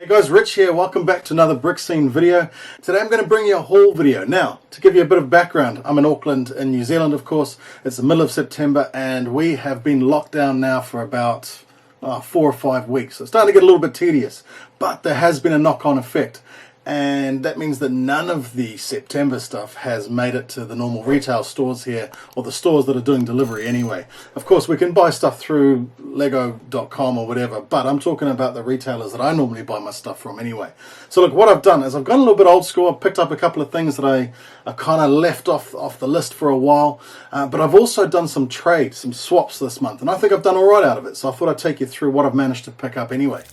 Guys, Rich here. Welcome back to another brick scene video. Today I'm going to bring you a haul video. Now, to give you a bit of background, I'm in Auckland in New Zealand, of course. It's the middle of September and we have been locked down now for about 4 or 5 weeks. So it's starting to get a little bit tedious, but there has been a knock-on effect. And that means that none of the September stuff has made it to the normal retail stores here, or the stores that are doing delivery anyway. Of course, we can buy stuff through lego.com or whatever, but I'm talking about the retailers that I normally buy my stuff from anyway. So look, what I've done is I've gone a little bit old school. I've picked up a couple of things that I kind of left off the list for a while, but I've also done some trades, some swaps this month, and I think I've done all right out of it. So I thought I'd take you through what I've managed to pick up anyway.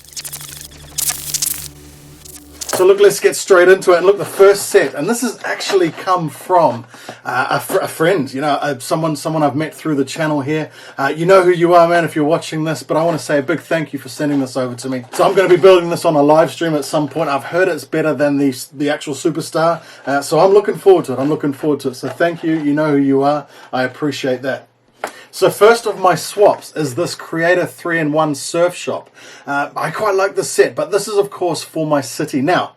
So look, let's get straight into it. And look, the first set, and this has actually come from a friend, you know, someone I've met through the channel here. You know who you are, man, if you're watching this, but I want to say a big thank you for sending this over to me. So I'm going to be building this on a live stream at some point. I've heard it's better than the actual Superstar, so I'm looking forward to it. I'm looking forward to it. So thank you. You know who you are. I appreciate that. So first of my swaps is this Creator 3-in-1 surf shop. I quite like this set, but this is of course for my city. Now,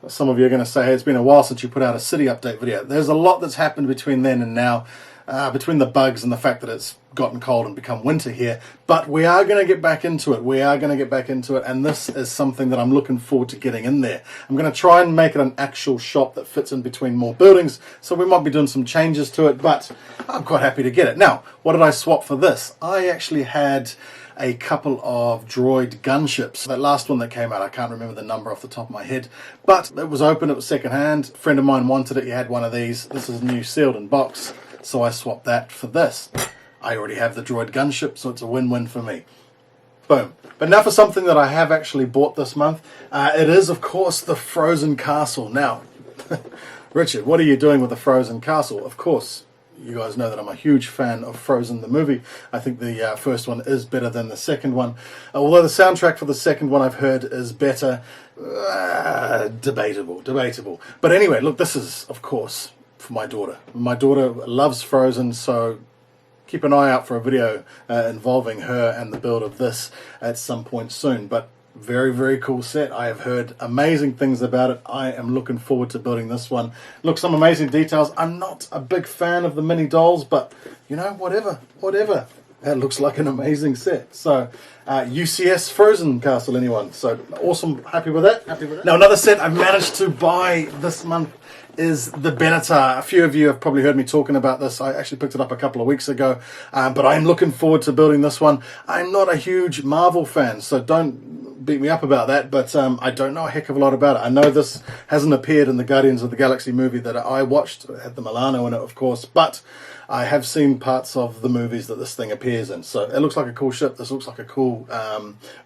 some of you are going to say, hey, it's been a while since you put out a city update video. There's a lot that's happened between then and now, between the bugs and the fact that it's gotten cold and become winter here. But we are going to get back into it. We are going to get back into it, and this is something that I'm looking forward to getting in there. I'm going to try and make it an actual shop that fits in between more buildings, so we might be doing some changes to it, but I'm quite happy to get it. Now, what did I swap for this? I actually had a couple of droid gunships. That last one that came out, I can't remember the number off the top of my head, but it was open, it was second hand. A friend of mine wanted it, he had one of these. This is new, sealed in box, so I swapped that for this. I already have the droid gunship, so it's a win-win for me. Boom. But now for something that I have actually bought this month. It is, of course, the Frozen Castle. Now, Richard, what are you doing with the Frozen Castle? Of course, you guys know that I'm a huge fan of Frozen the movie. I think the first one is better than the second one. Although the soundtrack for the second one I've heard is better. Debatable. But anyway, look, this is, of course, for my daughter. My daughter loves Frozen, so keep an eye out for a video involving her and the build of this at some point soon. But very, very cool set. I have heard amazing things about it. I am looking forward to building this one. Look, some amazing details. I'm not a big fan of the mini dolls, but you know, whatever. That looks like an amazing set. So UCS Frozen Castle, anyone? So awesome. Happy with that. Now another set I've managed to buy this month is the Benatar. A few of you have probably heard me talking about this. I actually picked it up a couple of weeks ago, but I'm looking forward to building this one. I'm not a huge Marvel fan, so don't beat me up about that, but I don't know a heck of a lot about it. I know this hasn't appeared in the Guardians of the Galaxy movie that I watched. It had the Milano in it, of course, but I have seen parts of the movies that this thing appears in. So it looks like a cool ship. This looks like a cool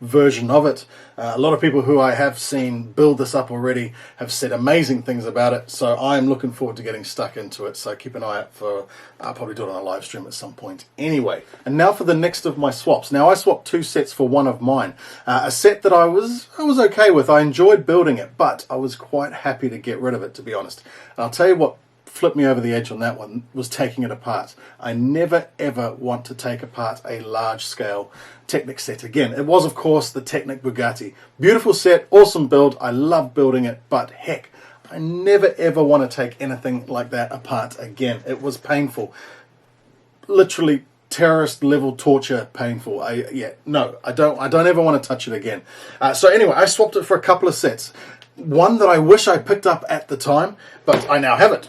version of it. A lot of people who I have seen build this up already have said amazing things about it. So I'm looking forward to getting stuck into it. So keep an eye out for, I'll probably do it on a live stream at some point anyway. And now for the next of my swaps. Now I swapped 2 sets for one of mine. A set that I was okay with. I enjoyed building it, but I was quite happy to get rid of it, to be honest. And I'll tell you what flipped me over the edge on that one was taking it apart. I never ever want to take apart a large scale Technic set again. It was of course the Technic Bugatti. Beautiful set, awesome build, I love building it, but heck, I never ever want to take anything like that apart again. It was painful. Literally terrorist level torture painful. I don't ever want to touch it again. So anyway, I swapped it for a couple of sets. One that I wish I picked up at the time, but I now have it.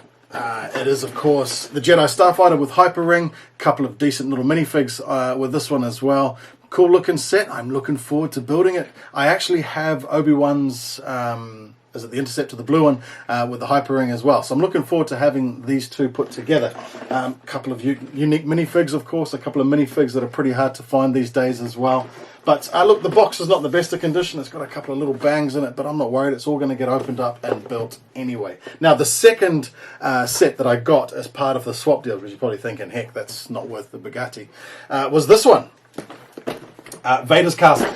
It is, of course, the Jedi Starfighter with Hyper Ring. A couple of decent little minifigs with this one as well. Cool looking set. I'm looking forward to building it. I actually have Obi-Wan's, is it the Interceptor, the blue one, with the Hyper Ring as well. So I'm looking forward to having these two put together. A couple of unique minifigs, of course. A couple of minifigs that are pretty hard to find these days as well. But look, the box is not the best of condition. It's got a couple of little bangs in it, but I'm not worried. It's all going to get opened up and built anyway. Now, the second set that I got as part of the swap deal, because you're probably thinking, heck, that's not worth the Bugatti, was this one. Vader's Castle.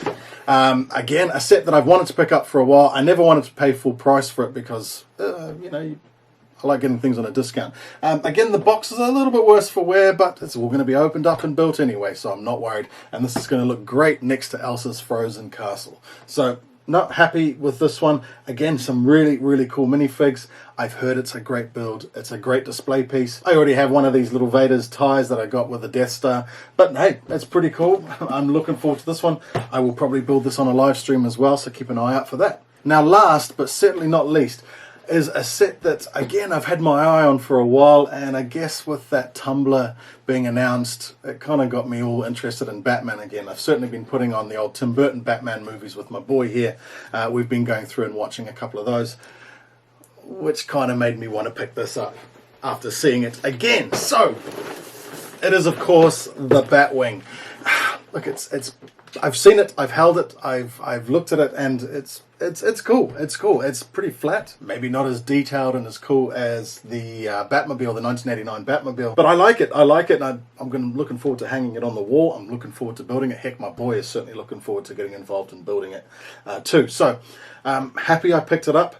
Again, a set that I've wanted to pick up for a while. I never wanted to pay full price for it because, you know, I like getting things on a discount. Again, the box is a little bit worse for wear, but it's all going to be opened up and built anyway, so I'm not worried. And this is going to look great next to Elsa's Frozen Castle. So not happy with this one. Again, some really cool minifigs. I've heard it's a great build. It's a great display piece. I already have one of these little Vader's ties that I got with the Death Star. But hey, it's pretty cool. I'm looking forward to this one. I will probably build this on a live stream as well, so keep an eye out for that. Now last, but certainly not least, is a set that, again, I've had my eye on for a while, and I guess with that Tumblr being announced, it kind of got me all interested in Batman again. I've certainly been putting on the old Tim Burton Batman movies with my boy here. We've been going through and watching a couple of those, which kind of made me want to pick this up after seeing it again. So, it is, of course, the Batwing. Look, I've seen it, I've held it, I've looked at it, and it's cool. It's cool. It's pretty flat. Maybe not as detailed and as cool as the Batmobile, the 1989 Batmobile. But I like it. I like it. And I'm looking forward to hanging it on the wall. I'm looking forward to building it. Heck, my boy is certainly looking forward to getting involved in building it too. So, happy I picked it up.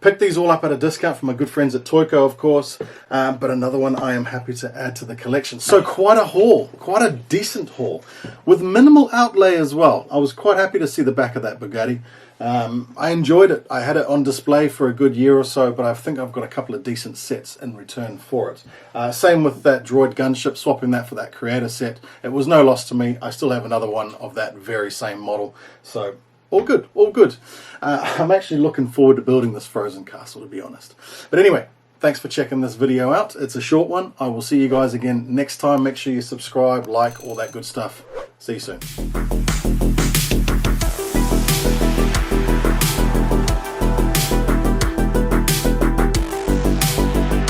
Picked these all up at a discount from my good friends at Toyco, of course, but another one I am happy to add to the collection. So quite a haul, quite a decent haul, with minimal outlay as well. I was quite happy to see the back of that Bugatti. I enjoyed it. I had it on display for a good year or so, but I think I've got a couple of decent sets in return for it. Same with that droid gunship, swapping that for that creator set. It was no loss to me. I still have another one of that very same model, so all good, all good. I'm actually looking forward to building this Frozen Castle, to be honest. But anyway, thanks for checking this video out. It's a short one. I will see you guys again next time. Make sure you subscribe, like, all that good stuff. See you soon.